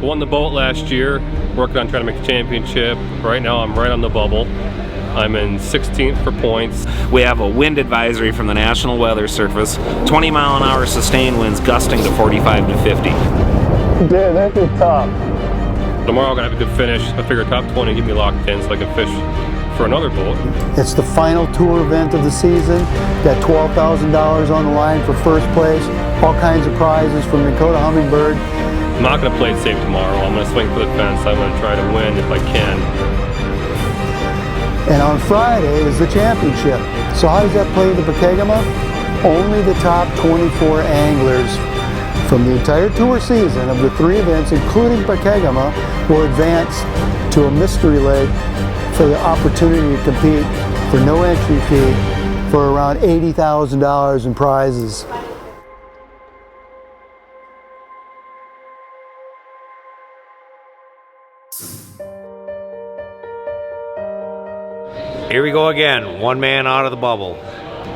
Won the boat last year, working on trying to make the championship. Right now I'm right on the bubble. I'm in 16th for points. We have a wind advisory from the National Weather Service. 20-mile-an-hour sustained winds gusting to 45 to 50. Dude, that'd be tough. Tomorrow I'm gonna have a good finish. I figure top 20 get me locked in so I can fish for another boat. It's the final tour event of the season. Got $12,000 on the line for first place. All kinds of prizes from Dakota Hummingbird. I'm not gonna play it safe tomorrow. I'm gonna swing for the fence. I'm gonna try to win if I can. And on Friday is the championship. So how does that play the Pokegama? Only the top 24 anglers from the entire tour season of the 3 events, including Pokegama, will advance to a mystery lake for the opportunity to compete for no entry fee for around $80,000 in prizes. Here we go again, one man out of the bubble.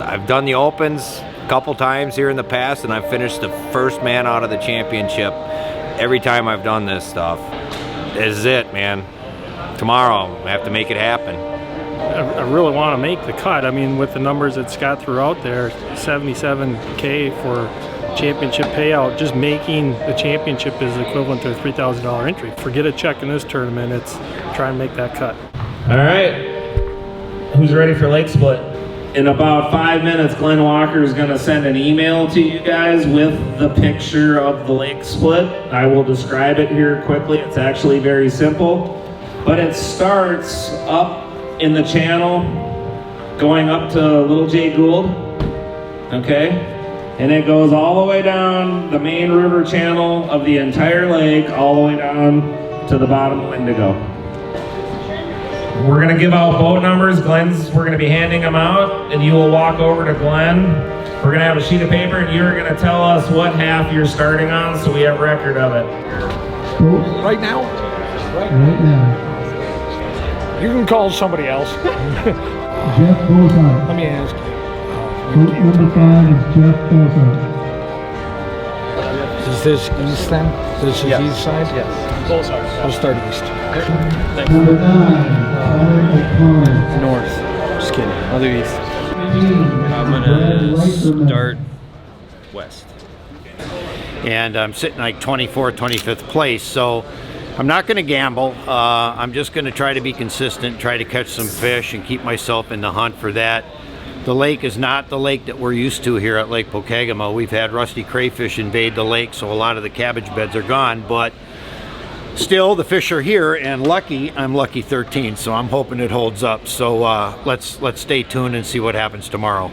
I've done the opens a couple times here in the past, and I've finished the first man out of the championship every time I've done this stuff. This is it, man. Tomorrow, I have to make it happen. I really want to make the cut. I mean, with the numbers that Scott threw out there, $77K for championship payout, just making the championship is equivalent to a $3,000 entry. Forget a check in this tournament, it's try and make that cut. All right. Who's ready for Lake Split? In about 5 minutes, Glenn Walker is going to send an email to you guys with the picture of the Lake Split. I will describe it here quickly. It's actually very simple, but it starts up in the channel going up to Little J. Gould, okay? And it goes all the way down the main river channel of the entire lake, all the way down to the bottom of Wendigo. We're gonna give out boat numbers. We're gonna be handing them out, and you will walk over to Glenn. We're gonna have a sheet of paper, and you're gonna tell us what half you're starting on, so we have record of it. Right now? Right now. You can call somebody else. Jeff Bozart. Let me ask you. Boat number 5 is Jeff Bozart. Is this east then? This is east side? Yes. Both are. We'll start east. Number 9, North. Just kidding. Other east. I'm gonna start west. And I'm sitting like 24th, 25th place, so I'm not gonna gamble. I'm just gonna try to be consistent, try to catch some fish and keep myself in the hunt for that. The lake is not the lake that we're used to here at Lake Pokegama. We've had rusty crayfish invade the lake, so a lot of the cabbage beds are gone, but still the fish are here, and I'm lucky 13, so I'm hoping it holds up. So let's stay tuned and see what happens tomorrow.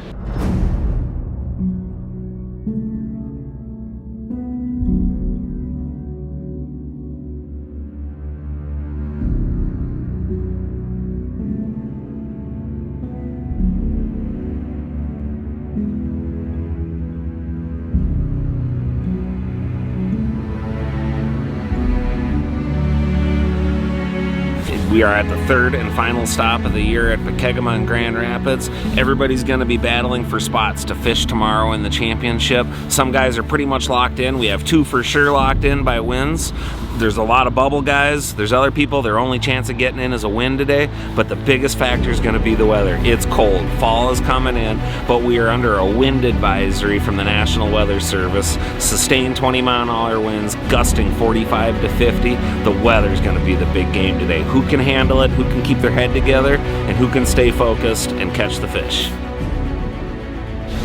We are at the 3rd and final stop of the year at Pokegama in Grand Rapids. Everybody's going to be battling for spots to fish tomorrow in the championship. Some guys are pretty much locked in. We have 2 for sure locked in by wins. There's a lot of bubble guys. There's other people, their only chance of getting in is a win today, but the biggest factor is going to be the weather. It's cold. Fall is coming in, but we are under a wind advisory from the National Weather Service. Sustained 20-mile-an-hour winds, gusting 45 to 50. The weather's going to be the big game today. Who can handle it, who can keep their head together, and who can stay focused and catch the fish.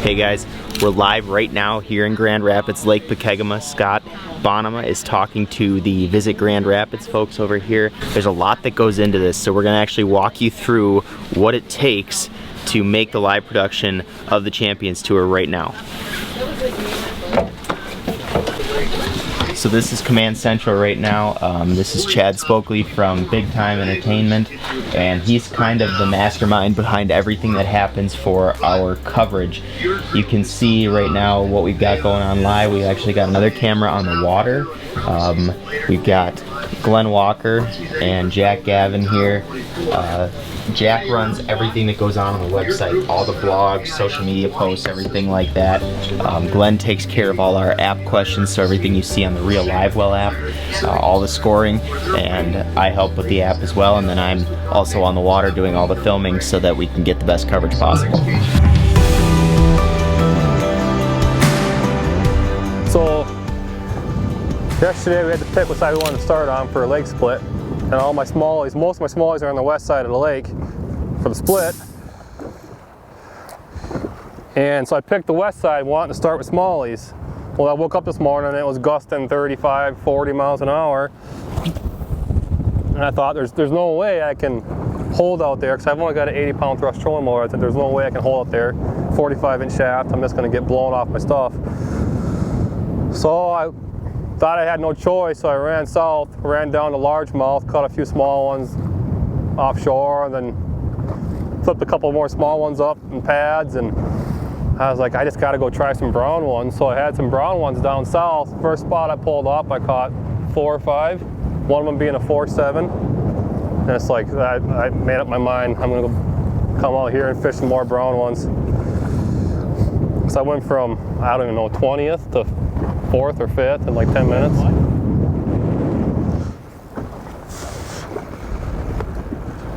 Hey guys, we're live right now here in Grand Rapids, Lake Pokegama. Scott Bonema is talking to the Visit Grand Rapids folks over here. There's a lot that goes into this, so we're gonna actually walk you through what it takes to make the live production of the Champions Tour right now. So this is Command Central right now. This is Chad Spokley from Big Time Entertainment, and he's kind of the mastermind behind everything that happens for our coverage. You can see right now what we've got going on live. We've actually got another camera on the water. We've got Glenn Walker and Jack Gavin here. Jack runs everything that goes on the website, all the blogs, social media posts, everything like that. Glenn takes care of all our app questions, so everything you see on the Real Live Well app. all the scoring, and I help with the app as well, and then I'm also on the water doing all the filming so that we can get the best coverage possible. So yesterday we had to pick what side we wanted to start on for a lake split, and all my smallies, most of my smallies are on the west side of the lake for the split. And so I picked the west side, wanting to start with smallies. Well, I woke up this morning and it was gusting 35, 40 miles an hour. And I thought there's no way I can hold out there, because I've only got an 80-pound thrust trolling motor. I said there's no way I can hold out there. 45-inch shaft, I'm just going to get blown off my stuff. So I thought I had no choice, so I ran south, ran down to largemouth, caught a few small ones offshore, and then flipped a couple more small ones up in pads, and I was like, I just got to go try some brown ones. So I had some brown ones down south. First spot I pulled up, I caught 4 or 5, one of them being a 4.7. And it's like, I made up my mind, I'm going to come out here and fish some more brown ones. So I went from, I don't even know, 20th to 4th or 5th in like 10 minutes.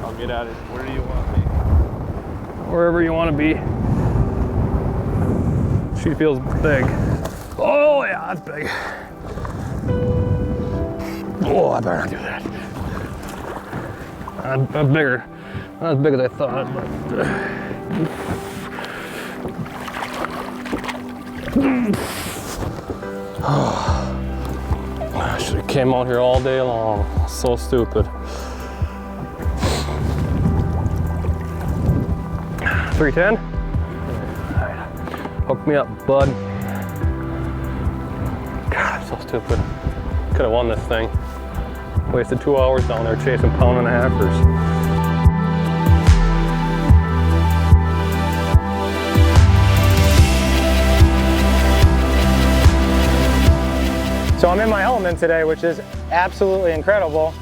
I'll get at it. Where do you want me? Wherever you want to be. She feels big. Oh yeah, that's big. Oh, I better not do that. I'm bigger. Not as big as I thought, but I should have came out here all day long. So stupid. 310? Hook me up, bud. God, I'm so stupid. Could have won this thing. Wasted 2 hours down there chasing pound-and-a-halfers. So I'm in my element today, which is absolutely incredible,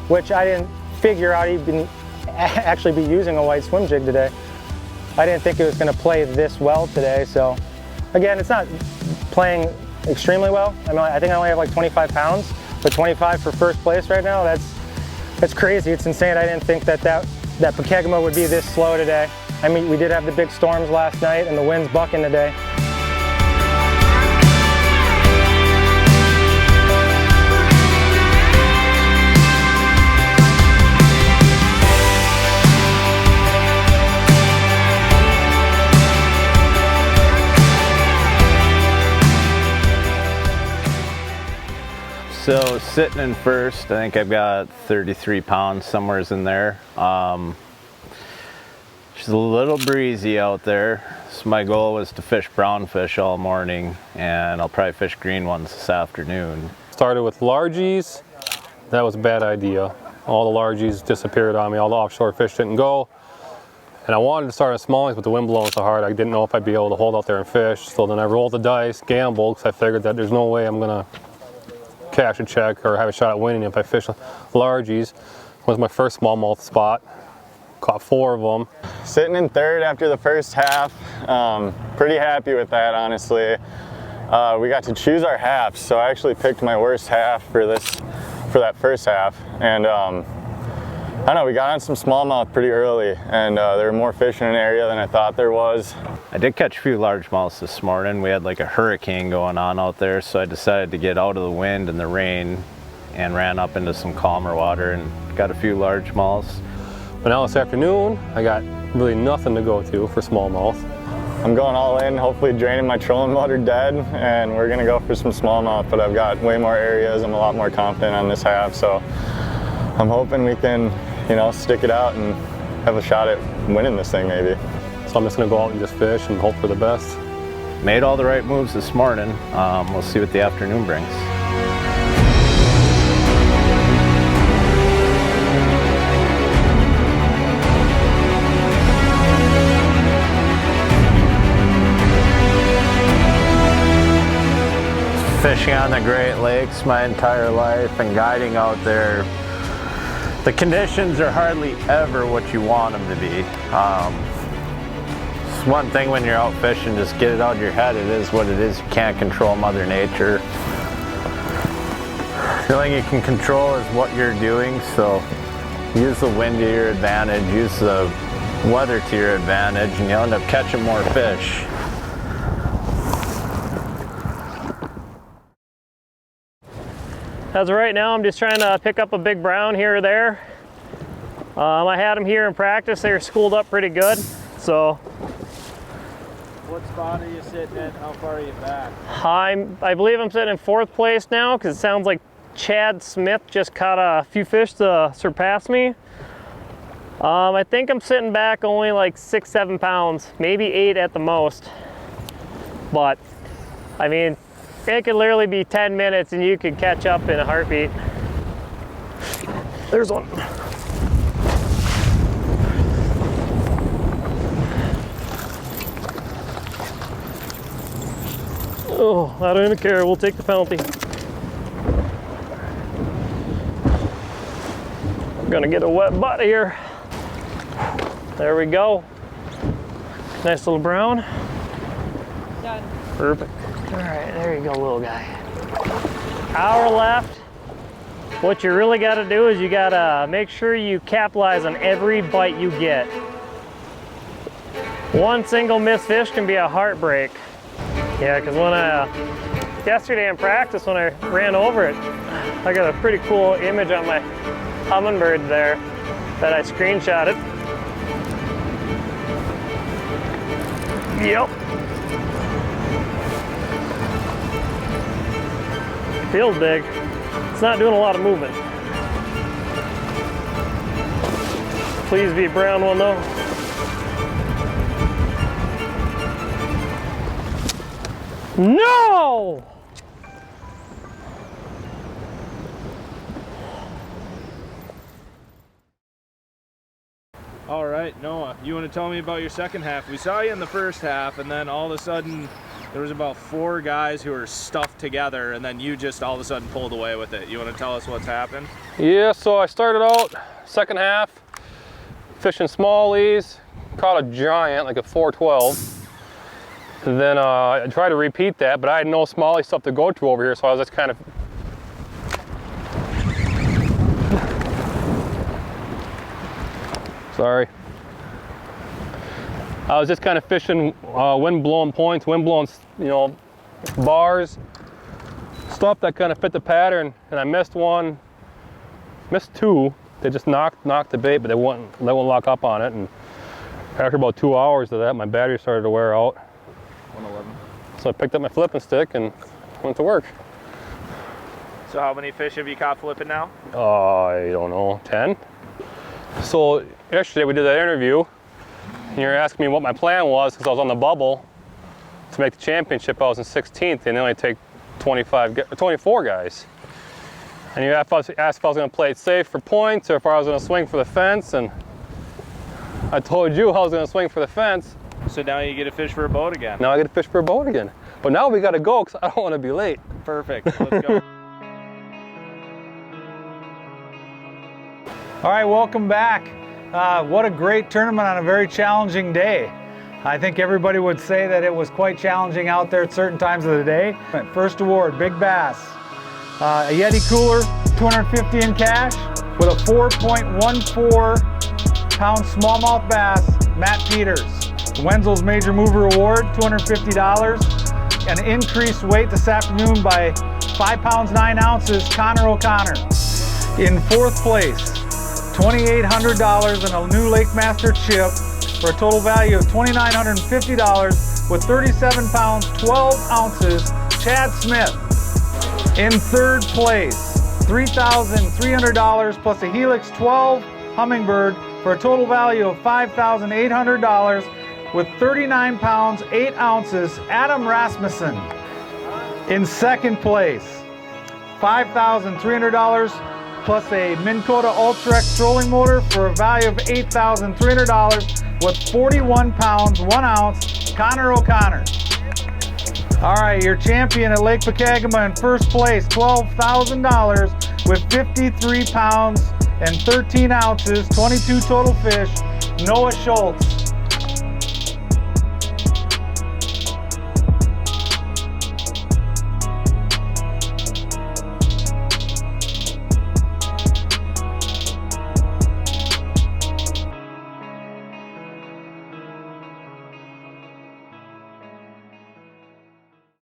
which I didn't figure I'd even actually be using a white swim jig today. I didn't think it was going to play this well today, so again, it's not playing extremely well. I mean, I think I only have like 25 pounds, but 25 for first place right now, that's crazy. It's insane. I didn't think that Pokegama would be this slow today. I mean, we did have the big storms last night and the wind's bucking today. So sitting in first, I think I've got 33 pounds, somewhere's in there. It's a little breezy out there. So my goal was to fish brown fish all morning, and I'll probably fish green ones this afternoon. Started with largies. That was a bad idea. All the largies disappeared on me. All the offshore fish didn't go. And I wanted to start on smallies, but the wind blowing so hard, I didn't know if I'd be able to hold out there and fish. So then I rolled the dice, gambled, because I figured that there's no way I'm gonna cash a check or have a shot at winning if I fish largies. Was my first smallmouth spot. Caught 4 of them. Sitting in third after the first half. Pretty happy with that, honestly. We got to choose our halves, so I actually picked my worst half for that first half. And I don't know, we got on some smallmouth pretty early, and there were more fish in an area than I thought there was. I did catch a few largemouths this morning. We had like a hurricane going on out there, so I decided to get out of the wind and the rain and ran up into some calmer water and got a few largemouths. But now this afternoon, I got really nothing to go to for smallmouth. I'm going all in, hopefully draining my trolling motor dead, and we're gonna go for some smallmouth, but I've got way more areas. I'm a lot more confident on this half, so I'm hoping we can, you know, stick it out and have a shot at winning this thing maybe. So I'm just gonna go out and just fish and hope for the best. Made all the right moves this morning. We'll see what the afternoon brings. Fishing on the Great Lakes my entire life and guiding out there, the conditions are hardly ever what you want them to be. It's one thing when you're out fishing, just get it out of your head. It is what it is. You can't control Mother Nature. The only thing you can control is what you're doing, so use the wind to your advantage, use the weather to your advantage, and you'll end up catching more fish. As of right now, I'm just trying to pick up a big brown here or there. I had them here in practice. They were schooled up pretty good, so. What spot are you sitting in? How far are you back? I believe I'm sitting in 4th place now, because it sounds like Chad Smith just caught a few fish to surpass me. I think I'm sitting back only like 6-7 pounds, maybe 8 at the most. But I mean, it could literally be 10 minutes and you could catch up in a heartbeat. There's one. Oh, I don't even care. We'll take the penalty. I'm gonna get a wet butt here. There we go. Nice little brown. Done. Perfect. All right, there you go, little guy. Hour left. What you really got to do is you got to make sure you capitalize on every bite you get. One single missed fish can be a heartbreak. Yeah, because when yesterday in practice when I ran over it, I got a pretty cool image on my hummingbird there that I screenshotted. Yep. Feels big. It's not doing a lot of movement. Please be a brown one though. No! All right, Noah, you want to tell me about your second half? We saw you in the first half, and then all of a sudden there was about 4 guys who were stuffed together, and then you just all of a sudden pulled away with it. You want to tell us what's happened? Yeah, so I started out second half fishing smallies, caught a giant, like a 412. And then I tried to repeat that, but I had no smallie stuff to go to over here, so I was just kind of sorry. I was just kind of fishing wind-blown points, wind-blown, you know, bars, stuff that kind of fit the pattern, and I missed one, missed 2. They just knocked the bait, but they wouldn't lock up on it. And after about 2 hours of that, my battery started to wear out. 111. So I picked up my flipping stick and went to work. So how many fish have you caught flipping now? I don't know, 10? So yesterday we did that interview, and you were asking me what my plan was because I was on the bubble to make the championship. I was in 16th, and they only take 24 guys. And you asked if I was going to play it safe for points or if I was going to swing for the fence, and I told you I was going to swing for the fence. So now you get to fish for a boat again. Now I get to fish for a boat again. But now we got to go because I don't want to be late. Perfect, let's go. All right, welcome back. What a great tournament on a very challenging day. I think everybody would say that it was quite challenging out there at certain times of the day. First award, big bass. A Yeti cooler, $250 in cash, with a 4.14 pound smallmouth bass, Matt Peters. Wenzel's Major Mover Award, $250. An increased weight this afternoon by 5 pounds 9 ounces, Connor O'Connor. In 4th place, $2,800 and a new Lake Master chip for a total value of $2,950 with 37 pounds 12 ounces, Chad Smith. In 3rd place, $3,300 plus a Helix 12 Hummingbird for a total value of $5,800 with 39 pounds 8 ounces, Adam Rasmussen. In 2nd place, $5,300 plus a Minn Kota Ultrex trolling motor for a value of $8,300 with 41 pounds 1 ounce, Connor O'Connor. All right, your champion at Lake Pokegama in 1st place, $12,000 with 53 pounds and 13 ounces, 22 total fish, Noah Schultz.